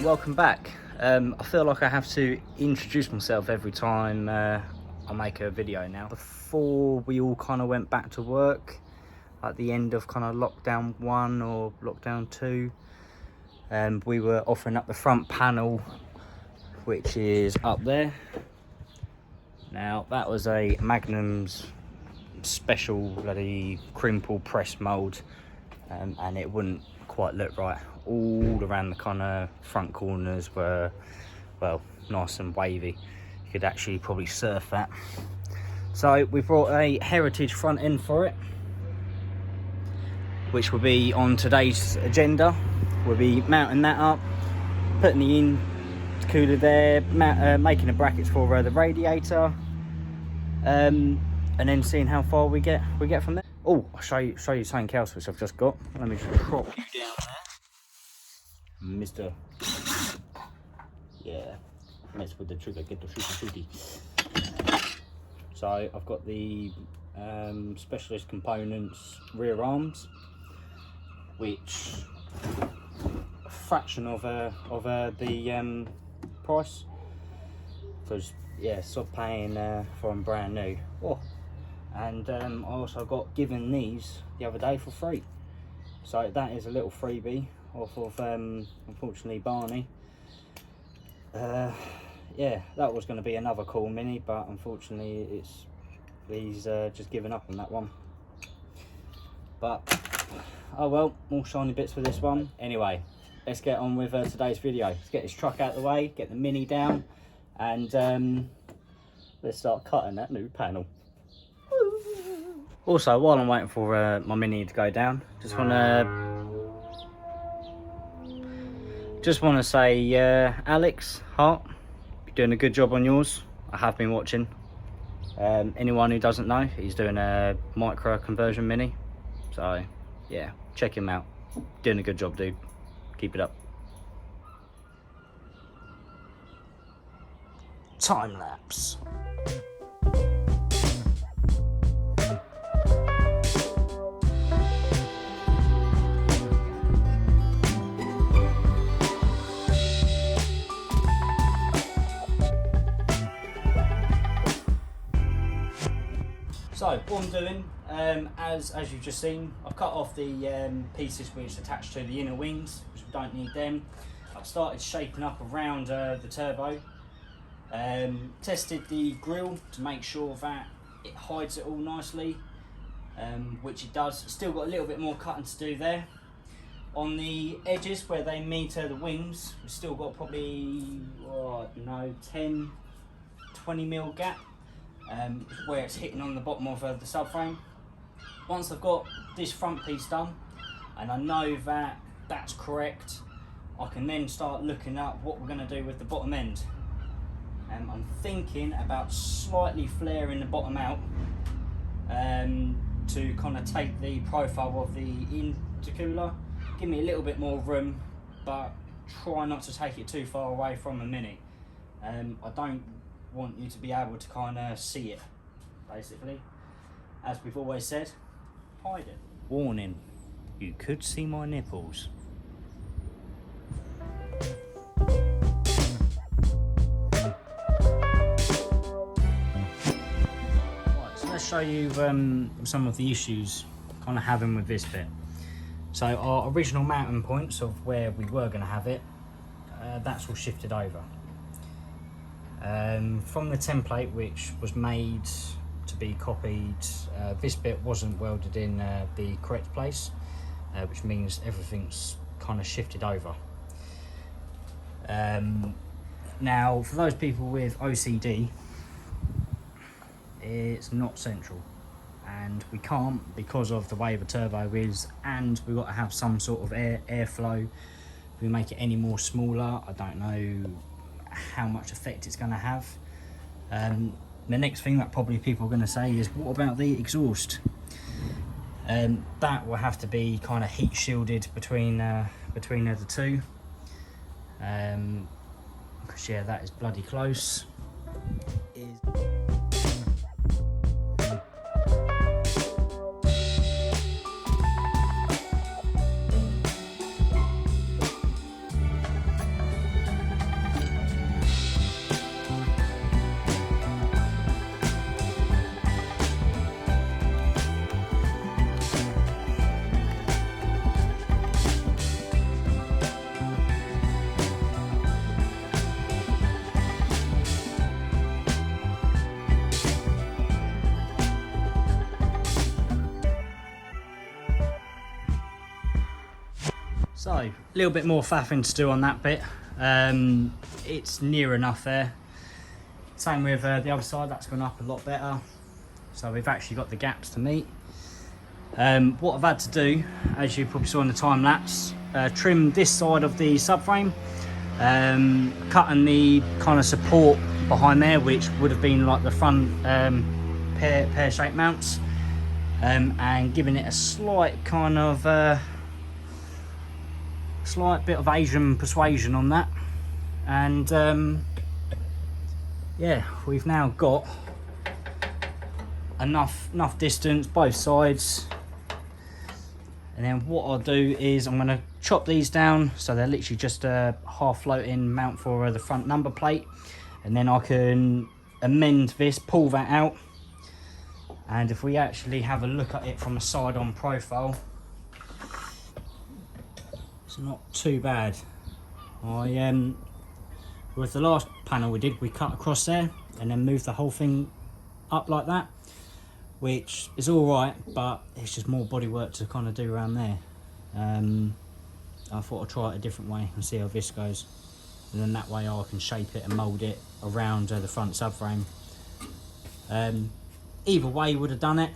welcome back. I feel like I have to introduce myself every time I make a video now. Before we all kind of went back to work at the end of kind of lockdown 1 or lockdown 2, we were offering up the front panel, which is up there. Now that was a Magnum's special bloody crimple press mould, and it wouldn't quite look right. All around the kind of front corners were, well, nice and wavy. You could actually probably surf that. So we brought a heritage front end for it, which will be on today's agenda. We'll be mounting that up, putting the intercooler there, making the brackets for the radiator, and then seeing how far we get from there. Oh, I'll show you something else which I've just got. Let me just prop you down there, Mr. Yeah, mess with the trigger, get the shooty. So I've got the specialist components rear arms, which a fraction of the price. So yeah, stop paying for them brand new. Oh, and I also got given these the other day for free. So that is a little freebie off of unfortunately Barney. Yeah, that was going to be another cool Mini, but unfortunately he's just given up on that one. But oh well, more shiny bits for this one. Anyway, let's get on with today's video. Let's get this truck out of the way, get the Mini down, and let's start cutting that new panel. Also, while I'm waiting for my Mini to go down, just want to say, Alex Hart, you're doing a good job on yours. I have been watching. Anyone who doesn't know, he's doing a micro conversion Mini. So yeah, check him out. Doing a good job, dude. Keep it up. Time lapse. So what I'm doing, as you've just seen, I've cut off the pieces which attach to the inner wings, which we don't need them. I've started shaping up around the turbo. Tested the grille to make sure that it hides it all nicely, which it does. Still got a little bit more cutting to do there. On the edges where they meet the wings, we've still got probably, oh, I don't know, 10, 20mm gap. Where it's hitting on the bottom of the subframe. Once I've got this front piece done and I know that that's correct, I can then start looking at what we're going to do with the bottom end. I'm thinking about slightly flaring the bottom out to kind of take the profile of the intercooler, give me a little bit more room, but try not to take it too far away from the Mini. I don't want you to be able to kind of see it, basically. As we've always said, hide it. Warning, you could see my nipples. Right, so let's show you some of the issues kind of having with this bit. So our original mounting points of where we were going to have it, that's all shifted over. From the template which was made to be copied, this bit wasn't welded in the correct place, which means everything's kind of shifted over. Now for those people with OCD, it's not central, and we can't, because of the way the turbo is, and we've got to have some sort of airflow. If we make it any more smaller, I don't know how much effect it's going to have. The next thing that probably people are going to say is, what about the exhaust? That will have to be kind of heat shielded between the two, because yeah, that is bloody close. So, a little bit more faffing to do on that bit. It's near enough there. Same with the other side, that's gone up a lot better. So we've actually got the gaps to meet. What I've had to do, as you probably saw in the time lapse, trim this side of the subframe, cutting the kind of support behind there, which would have been like the front pear-shaped mounts, and giving it a slight kind of slight bit of Asian persuasion on that. And yeah, we've now got enough distance both sides. And then what I'll do is I'm going to chop these down so they're literally just a half floating mount for the front number plate, and then I can amend this, pull that out, and if we actually have a look at it from a side on profile, it's not too bad. With the last panel we did, we cut across there and then moved the whole thing up like that, which is all right, but it's just more bodywork to kind of do around there. I thought I'd try it a different way and see how this goes, and then that way I can shape it and mould it around the front subframe. Either way would have done it,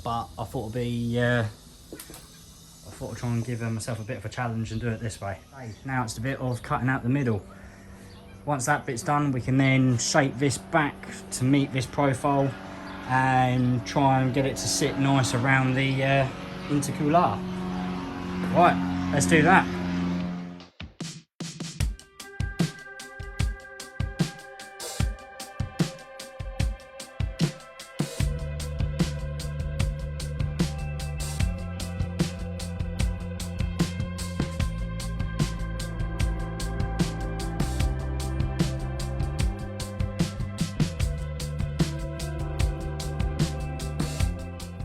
but I thought it'd be I thought I'd try and give myself a bit of a challenge and do it this way. Now it's a bit of cutting out the middle. Once that bit's done, we can then shape this back to meet this profile and try and get it to sit nice around the intercooler. Right, let's do that.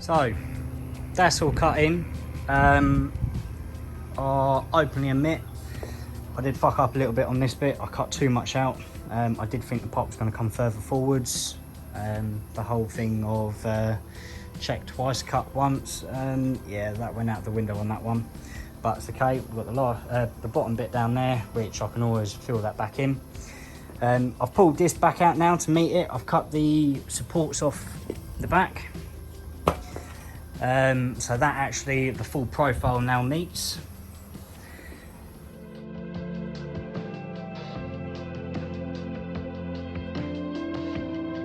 So that's all cut in. I'll openly admit I did fuck up a little bit on this bit. I cut too much out. I did think the pot was going to come further forwards. The whole thing of check twice, cut once, yeah, that went out the window on that one. But it's okay. We've got the bottom bit down there, which I can always fill that back in. I've pulled this back out now to meet it. I've cut the supports off the back. So that actually the full profile now meets.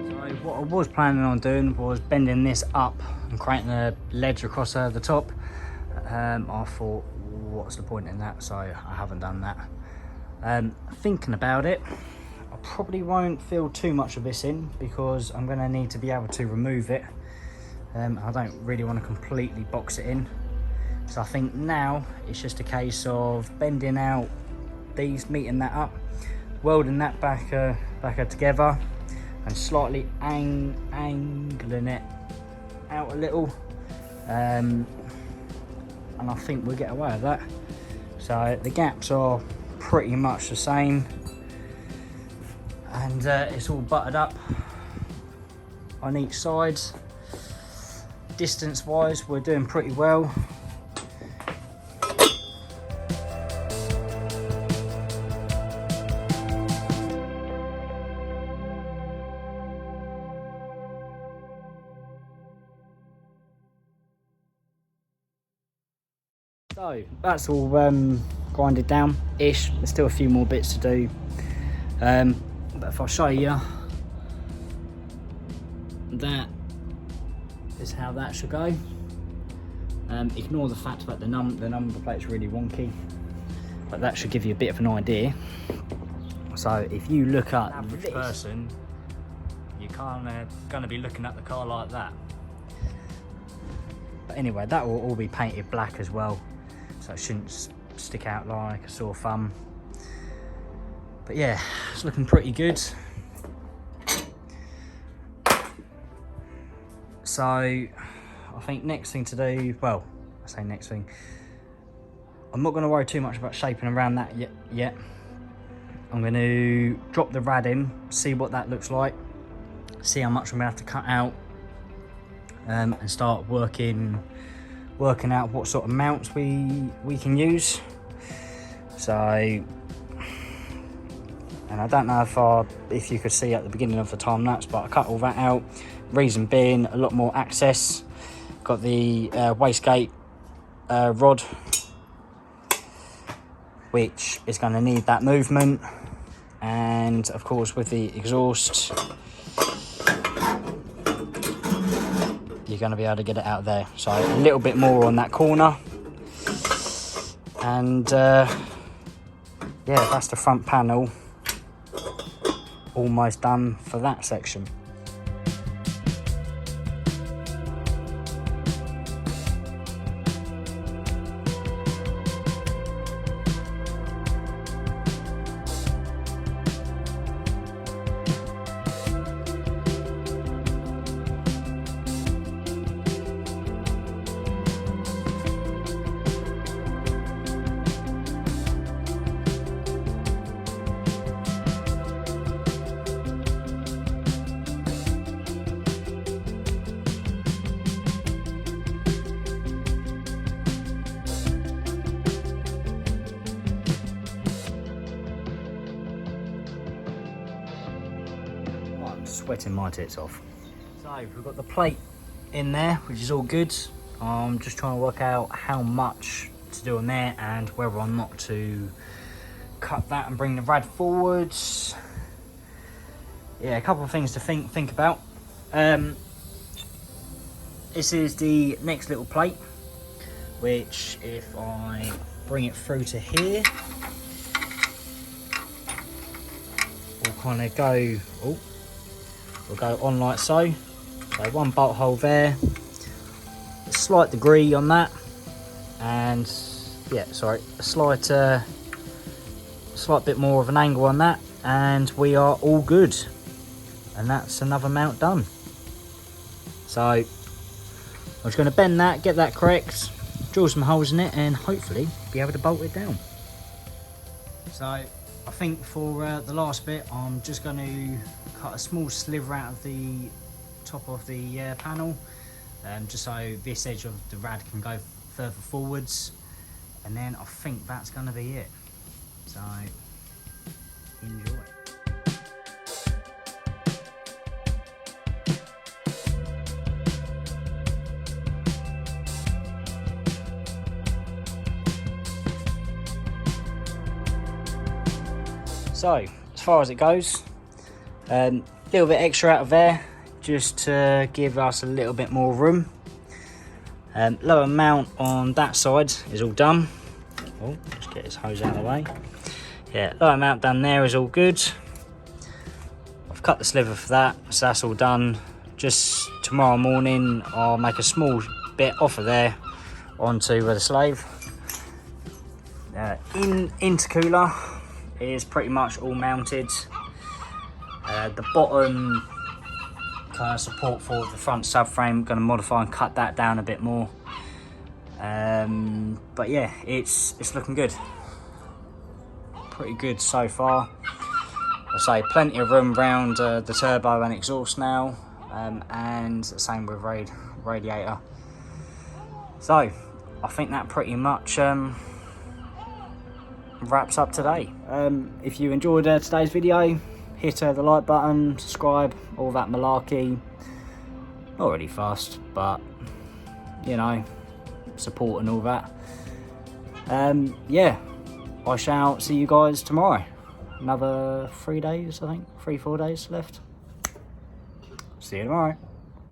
So what I was planning on doing was bending this up and creating a ledge across the top. I thought, what's the point in that? So I haven't done that. Thinking about it, I probably won't fill too much of this in because I'm going to need to be able to remove it. I don't really want to completely box it in, so I think now it's just a case of bending out these, meeting that up, welding that back together, and slightly angling it out a little, and I think we'll get away with that. So the gaps are pretty much the same, and it's all buttered up on each side. Distance wise, we're doing pretty well. So that's all grinded down ish. There's still a few more bits to do, but if I show you, that is how that should go. Ignore the fact that the number plate's really wonky, but that should give you a bit of an idea. So if you look at an average person, you can't gonna be looking at the car like that. But anyway, that will all be painted black as well, so it shouldn't stick out like a sore thumb. But yeah, it's looking pretty good. So I think next thing to do, well, I say next thing, I'm not going to worry too much about shaping around that yet. I'm going to drop the rad in, see what that looks like, see how much I'm going to have to cut out, and start working working out what sort of mounts we can use. So, and I don't know if you could see at the beginning of the time lapse, but I cut all that out. Reason being, a lot more access. Got the wastegate rod, which is going to need that movement, and of course with the exhaust you're going to be able to get it out there. So a little bit more on that corner, and yeah, that's the front panel almost done for that section. Sweating my tits off. So we've got the plate in there, which is all good. I'm just trying to work out how much to do on there and whether or not to cut that and bring the rad forwards. Yeah, a couple of things to think about. This is the next little plate, which if I bring it through to here, we'll kind of go, we'll go on like so. So one bolt hole there, a slight degree on that, and yeah, sorry, a slight bit more of an angle on that, and we are all good. And that's another mount done. So I'm just going to bend that, get that correct, drill some holes in it, and hopefully be able to bolt it down. So I think for the last bit, I'm just going to cut a small sliver out of the top of the panel, just so this edge of the rad can go further forwards, and then I think that's going to be it. So enjoy. So as far as it goes, a little bit extra out of there just to give us a little bit more room. Lower mount on that side is all done. Oh, let's get this hose out of the way. Yeah, lower mount down there is all good. I've cut the sliver for that, so that's all done. Just tomorrow morning I'll make a small bit off of there onto the slave. Intercooler is pretty much all mounted. The bottom kind of support for the front subframe, going to modify and cut that down a bit more. But yeah, it's looking good. Pretty good so far. I say plenty of room around the turbo and exhaust now, and same with radiator. So I think that pretty much wraps up today. If you enjoyed today's video, hit the like button, subscribe, all that malarkey. Not really fast, but you know, support and all that. Yeah, I shall see you guys tomorrow. Another 3 days, I think, 3-4 days left. See you tomorrow.